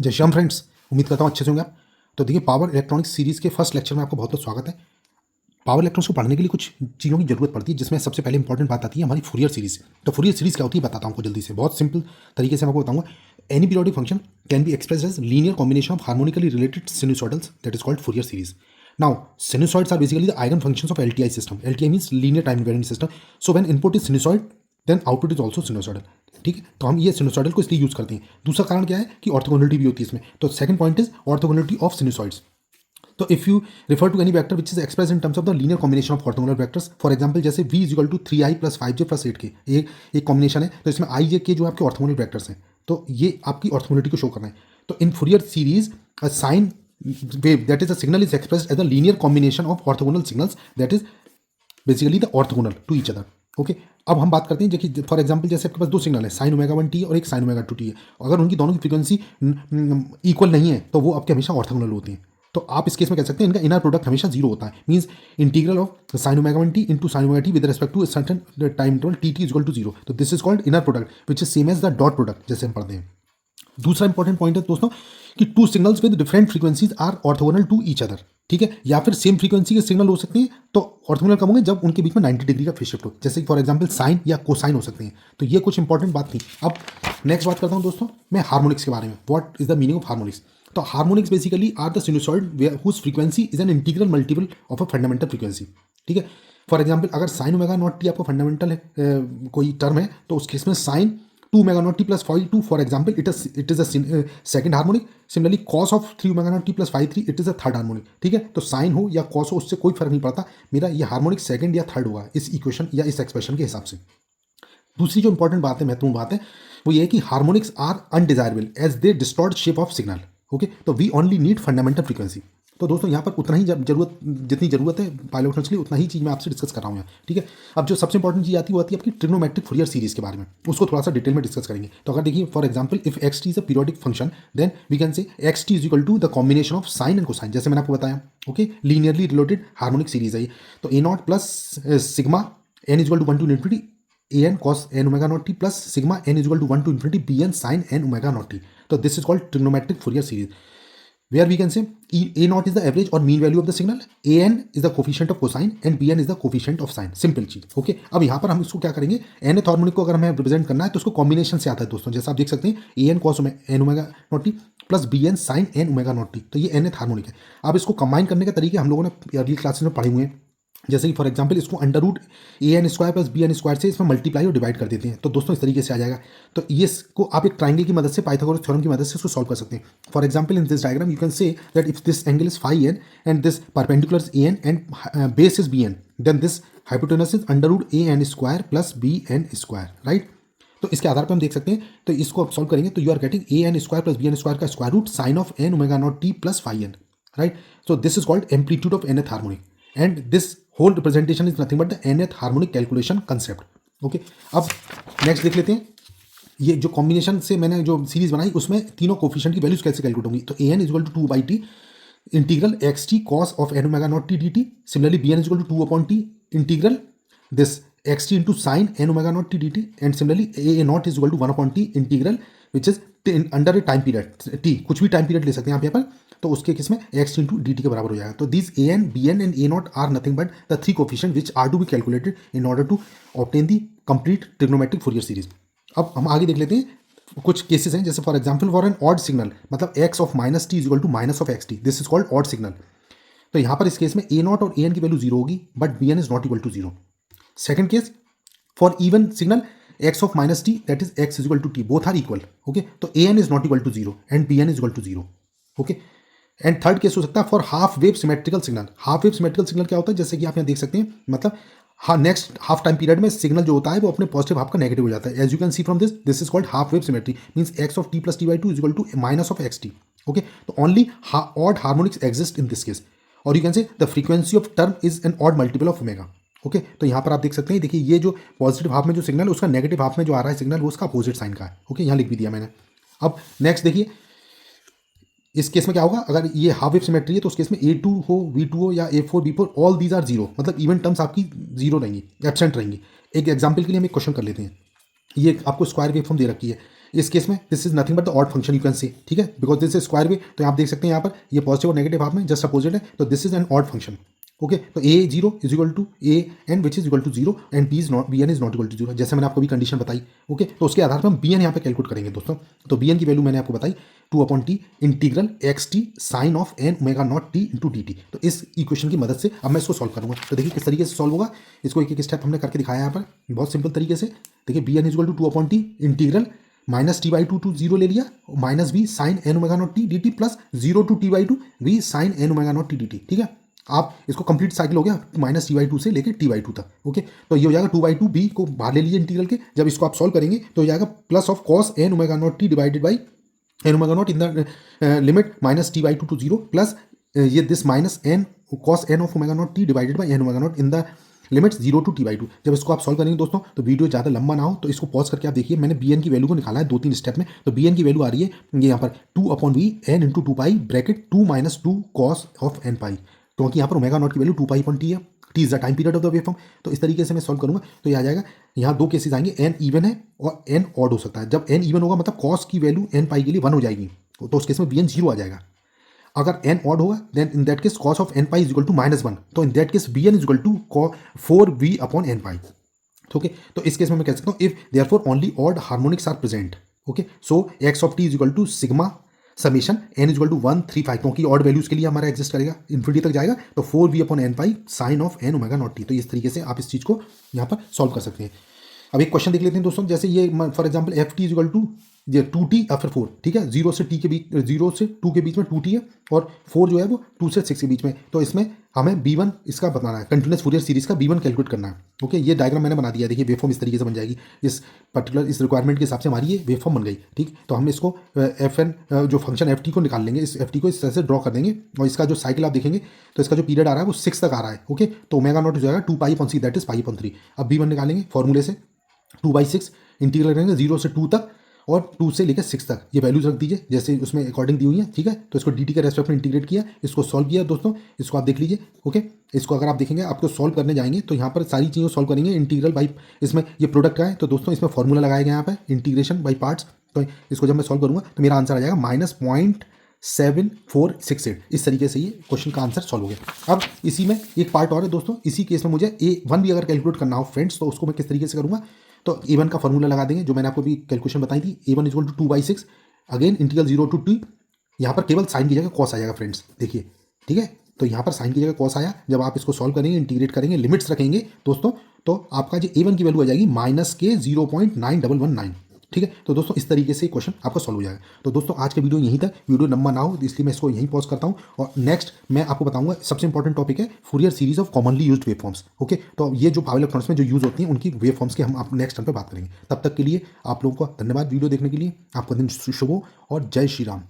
जय श्याम फ्रेंड्स, उम्मीद करता हूँ अच्छे से होंगे आप। तो देखिए, पावर इलेक्ट्रॉनिक्स सीरीज़ के फर्स्ट लेक्चर में आपका बहुत बहुत स्वागत है। पावर इलेक्ट्रॉनिक्स को पढ़ने के लिए कुछ चीज़ों की जरूरत पड़ती है, जिसमें सबसे पहले इंपॉर्टेंट बात आती है हमारी फूरियर सीरीज़। तो फूरियर सीरीज़ क्या होती है बताता हूँ आपको जल्दी से, बहुत सिंपल तरीके से मैं आपको बताऊंगा। Any periodic function can be expressed as linear combination of harmonically related sinusoidals, that is called Fourier series. Now sinusoids are basically the eigen functions of LTI system. LTI means linear time invariant system. So when input is sinusoid, then output is also sinusoidal. ठीक है, तो हम ये sinusoidal को इसलिए use करते हैं। दूसरा कारण क्या है कि ऑर्थोगोनलिटी भी होती है इसमें। तो second point is orthogonality of sinusoids. तो if you refer to any vector which is express in terms of the linear combination of orthogonal vectors, for example जैसे v is equal to 3i plus 5j plus 8k, ये एक combination है। तो इसमें i j k जो आपके orthogonal vectors हैं, तो ये आपकी ऑर्थोगोनलिटी को शो करना है। तो in Fourier series a sine wave, that is the signal is expressed as a linear combination of orthogonal signals, that is basically the orthogonal to each other. Okay, अब हम बात करते हैं कि फॉर एग्जांपल जैसे आपके पास दो सिग्नल है, साइन ओमेगा 1t और एक साइन ओमेगा 2t है। अगर उनकी दोनों की फ्रीक्वेंसी इक्वल नहीं है तो वो आपके हमेशा ऑर्थोगोनल होती हैं। तो आप इस केस में कह सकते हैं इनका इनर प्रोडक्ट हमेशा जीरो होता है। Means integral of sine omega 1t into sine omega t with respect to certain time interval t t equal to zero. तो this is called inner product which is same as the dot product, जैसे हम पढ़ते हैं। दूसरा important point है दोस्तों कि two signals with different frequencies are orthogonal to each other. ठीक है, या फिर सेम फ्रीक्वेंसी के सिग्नल हो सकते हैं तो ऑर्थोगोनल कब होंगे, जब उनके बीच में 90 डिग्री का फेज शिफ्ट हो, जैसे फॉर एग्जांपल साइन या कोसाइन हो सकते हैं। तो ये कुछ इंपॉर्टेंट बात थी। अब नेक्स्ट बात करता हूं दोस्तों मैं हार्मोनिक्स के बारे में। What is the meaning of harmonics? तो harmonics basically are the sinusoid whose frequency is an integral multiple of a fundamental frequency. ठीक है, फॉर एग्जांपल अगर साइन ओमेगा नॉट टी आपको फंडामेंटल है कोई टर्म है, तो उस केस में sine 2 omega naught t plus 5 2, for example, it is a second harmonic. Similarly, cos of 3 omega naught t plus 5 3, it is a third harmonic. ठीक है, तो साइन हो या कॉस हो उससे कोई फर्क नहीं पड़ता, मेरा ये हार्मोनिक सेकंड या थर्ड होगा इस इक्वेशन या इस एक्सप्रेशन के हिसाब से। दूसरी जो इंपॉर्टेंट बात है, महत्वपूर्ण बात है, वो ये है कि harmonics are undesirable as they distort shape of signal. Okay, तो we only need fundamental frequency. तो दोस्तों यहाँ पर उतना ही जरूरत जितनी जरूरत है पायलट के लिए, उतना ही चीज़ मैं आपसे डिस्कस कर रहा हूँ यहाँ। ठीक है, अब जो सबसे इंपॉर्टेंट चीज़ आती है वो आती है आपकी ट्रिग्नोमेट्रिक फूरियर सीरीज के बारे में, उसको थोड़ा सा डिटेल में डिस्कस करेंगे। तो अगर देखिए for example if x t is a periodic function, then we can say x t is equal to the combination of sine and cosine, जैसे मैंने आपको बताया। Okay, linearly related harmonic series है ये। तो a naught plus sigma n is equal to 1 to infinity a n cos n omega naught t plus sigma n is equal to 1 to infinity b n sign n omega naught t. तो this is called trigonometric Fourier series, where we can say a naught is the average or mean value of the signal, an is the coefficient of cosine and bn is the coefficient of sine। Simple चीज। Okay, अब यहाँ पर हम इसको क्या करेंगे, nth harmonic को अगर हमें रिप्रेजेंट करना है तो उसको कॉम्बिनेशन से आता है दोस्तों, जैसा आप देख सकते हैं an cos n omega naught t plus bn sin n omega naught t. तो ये nth हार्मोनिक है। अब इसको कंबाइन करने के तरीके हम लोगों ने अगली क्लासेस में पढ़े हुए हैं, जैसे कि फॉर एग्जांपल इसको under root a n square plus b n square से इसमें मल्टीप्लाई और डिवाइड कर देते हैं। तो दोस्तों इस तरीके से आ जाएगा। तो ये इसको आप एक ट्राइंगल की मदद से, पाइथागोरस थ्योरम की मदद से इसको सॉल्व कर सकते हैं। For example in this diagram you can say that if this angle is phi n and this perpendicular is a n and base is b n, then this hypotenuse is under root a n square plus b n square, right. तो इसके आधार पर हम देख सकते हैं, तो इसको आप सॉल्व करेंगे तो you are getting a n square plus b n square का square root sine of n omega naught t plus phi n, right. So this is called amplitude of nth harmonic and this whole representation is nothing but the nth harmonic calculation concept. Okay, अब next देख लेते हैं। ये जो combination से मैंने जो series बनाई उसमें तीनों कोफिशिएंट की वैल्यूज कैसे कैलकुलेट होंगी। तो an is equal to 2 by t integral x t cos of n omega naught t d t. Similarly bn is equal to 2 upon t integral this x t into sine n omega naught t d t. And similarly a naught is equal to 1 upon t integral which is under a time period t, कुछ भी time period ले सकते हैं आप यहाँ पर। तो उसके केस में एक्स इंटू डी टी के बराबर हो जाएगा। तो this a n b n and a naught are nothing but the three coefficient which are to be calculated in order to obtain the complete trigonometric Fourier series. अब हम आगे देख लेते हैं कुछ केसेस हैं, जैसे for example for an odd signal, मतलब x of minus t is equal to minus of x t, this is called odd signal. तो यहाँ पर इस केस में ए नॉट और ए एन की वैल्यू जीरो होगी but b n is not equal to zero. Second case for even signal x of minus t that is x is equal to t, both are equal. Okay, तो an is not equal to 0 and bn is equal to 0. Okay, and third case हो सकता है for half wave symmetrical signal. Half wave symmetrical signal क्या होता है, जैसे कि आप यहाँ देख सकते हैं, मतलब हाँ नेक्स्ट हाफ टाइम पीरियड में सिग्नल जो होता है वो अपने पॉजिटिव हाफ का नेगेटिव हो जाता है। As you can see from this is called half wave symmetry, means x of t plus t by two is equal to minus of x t. Okay, तो only odd harmonics exist in this case, और you can say the frequency of term is an odd multiple of omega. Okay, तो यहाँ पर आप देख सकते हैं, देखिए ये जो पॉजिटिव हाफ में जो सिग्नल है उसका नेगेटिव हाफ में जो आ रहा है सिग्नल वो उसका अपोजिट साइन का है। ओके, यहाँ लिख भी दिया मैंने। अब नेक्स्ट देखिए इस केस में क्या होगा, अगर ये हाफ वेव सिमेट्री है तो उस केस में A2 हो V2 हो या A4 B4 all these are zero, मतलब इवन टर्म्स आपकी जीरो रहेंगी, एब्सेंट रहेंगी। एक एग्जांपल के लिए हम एक क्वेश्चन कर लेते हैं। ये आपको स्क्वायर वेव फॉर्म दे रखी है, इस केस में this is nothing but the odd function you can से, ठीक है, बिकॉज दिस इज स्क्वायर वे, तो आप देख सकते हैं यहाँ पर ये पॉजिटिव और नेगेटिव हाफ में जस्ट अपोजिट है, तो this is an odd function. Okay, तो a zero is equal to a n which is equal to zero and b is not b n is not equal to zero, जैसे मैंने आपको भी condition बताई। Okay, तो उसके आधार पर हम बी एन यहाँ पे कैलकुलेट करेंगे दोस्तों। तो बी एन की वैल्यू मैंने आपको बताई 2/t integral x t sine of n omega naught t into d t. तो इस इक्वेशन की मदद से अब मैं इसको सॉल्व करूँगा। तो देखिए किस तरीके से सॉल्व होगा, इसको एक एक स्टेप हमने करके दिखाया यहाँ पर बहुत सिंपल तरीके से। देखिए b n is equal to 2/t integral minus t by two zero ले लिया, minus b sine n omega naught t d t plus zero to t by two v sine n omega naught t d t, ठीक है। आप इसको complete cycle हो गया minus t by to से लेकर टी बाई टू तक। Okay, तो ये हो जाएगा 2/2 बी को बाहर ले लीजिए इंटीग्रल के, जब इसको आप सॉल्व करेंगे तो हो जाएगा plus of cos n omega naught t divided by n omega naught in the limit minus t by two zero plus ये this minus n cos n of omega naught t divided by n omega naught in the limits 0 to t/2। जब इसको आप solve करेंगे दोस्तों तो video ज़्यादा लंबा ना हो तो इसको पॉज करके आप देखिए, मैंने bn की वैल्यू को निकाला है 2-3 स्टेप में। तो bn की वैल्यू आ रही है ये यहाँ पर 2/v n into 2 pi bracket 2 minus 2 cos of n पाई, क्योंकि यहाँ पर ओमेगा नॉट की वैल्यू 2 पाई अपॉन टी है, T is the time period of the waveform. तो इस तरीके से मैं सॉल्व करूँगा तो ये आ जाएगा। यहाँ दो केसेस आएंगे, n इवन है और n ऑड हो सकता है। जब n इवन होगा मतलब कॉस की वैल्यू n पाई के लिए 1 हो जाएगी, तो उस केस में bn 0 आ जाएगा। अगर n ऑड होगा then in that case cos of n pi is equal to -1, तो in that case bn is equal to 4v upon n pi. Okay, तो इस केस में मैं कह सकता हूँ if therefore only odd harmonics are present. Okay, so x of t is equal to sigma summation n is equal to 1/3/5, क्योंकि odd values के लिए हमारा एग्जिस्ट करेगा, इन्फिनिटी तक जाएगा, तो 4v upon n pi sine of n omega naught t. तो इस तरीके से आप इस चीज़ को यहाँ पर सॉल्व कर सकते हैं। अब एक क्वेश्चन देख लेते हैं दोस्तों, जैसे ये for example f t is equal to ये 2t या फिर 4, ठीक है, 0 से 2 के बीच में 2t है और 4 जो है वो 2 से 6 के बीच में। तो इसमें हमें b1 इसका बताना है, कंटिन्यूस फूरियर सीरीज का b1 कैलकुलेट करना है। ओके, ये डायग्राम मैंने बना दिया, देखिए वेवफॉर्म इस तरीके से बन जाएगी, इस पर्टिकुलर इस रिक्वायरमेंट के हिसाब से हमारी ये वेवफॉर्म बन गई, ठीक। तो हम इसको एफ एन जो फंक्शन एफ टी को निकाल लेंगे, इस एफ टी को इस तरह से ड्रॉ कर देंगे और इसका जो साइकिल आप देखेंगे तो इसका जो पीरियड आ रहा है वो 6 तक आ रहा है। ओके, तो ओमेगा नॉट हो जाएगा 2 pi upon c, that is pi upon 3। अब b1 निकालेंगे फॉर्मूले से 2/6 इंटीग्रल करेंगे 0 से 2 तक और 2 से लेकर 6 तक, ये वैल्यूज रख दीजिए जैसे उसमें अकॉर्डिंग दी हुई है, ठीक है। तो इसको dt के रेस्पेक्ट में इंटीग्रेट किया, इसको सॉल्व किया दोस्तों, इसको आप देख लीजिए। ओके, इसको अगर आप देखेंगे आपको सॉल्व करने जाएंगे तो यहाँ पर सारी चीज़ें सॉल्व करेंगे इंटीग्रल बाई, इसमें ये प्रोडक्ट का है तो दोस्तों इसमें फॉर्मूला लगाया गया यहाँ पर इंटीग्रेशन बाई पार्ट्स। तो इसको जब मैं सॉल्व करूँगा तो मेरा आंसर आ जाएगा -0.7468। इस तरीके से ये क्वेश्चन का आंसर सॉल्व हो गया। अब इसी में एक पार्ट और है दोस्तों, इसी केस में मुझे A1 भी अगर कैलकुलेट करना हो फ्रेंड्स तो उसको मैं किस तरीके से करूँगा, तो A1 का फॉर्मूला लगा देंगे जो मैंने आपको भी कैलकुलेशन बताई थी, A1 is equal to 2/6 again integral 0 to t, यहाँ पर केवल साइन की जगह कॉस आ जाएगा फ्रेंड्स, देखिए, ठीक है। तो यहाँ पर साइन की जगह कॉस आया, जब आप इसको सॉल्व करेंगे इंटीग्रेट करेंगे लिमिट्स रखेंगे दोस्तों, तो आपका जो A1 की वैल्यू आ जाएगी -0.9119, ठीक है। तो दोस्तों इस तरीके से क्वेश्चन आपका सॉल्व हो जाएगा। तो दोस्तों आज का वीडियो यहीं तक, वीडियो लंबा ना हो इसलिए मैं इसको यहीं पॉज करता हूँ और नेक्स्ट मैं आपको बताऊंगा सबसे इंपॉर्टेंट टॉपिक है Fourier series of commonly used waveforms. Okay, तो ये जो पावर इलेक्ट्रॉनिक्स में जो यूज होती हैं उनकी वेवफॉर्म्स के हम आप नेक्स्ट टाइम पे बात करेंगे। तब तक के लिए आप लोगों का धन्यवाद वीडियो देखने के लिए, आपका दिन शुभ हो और जय श्री राम।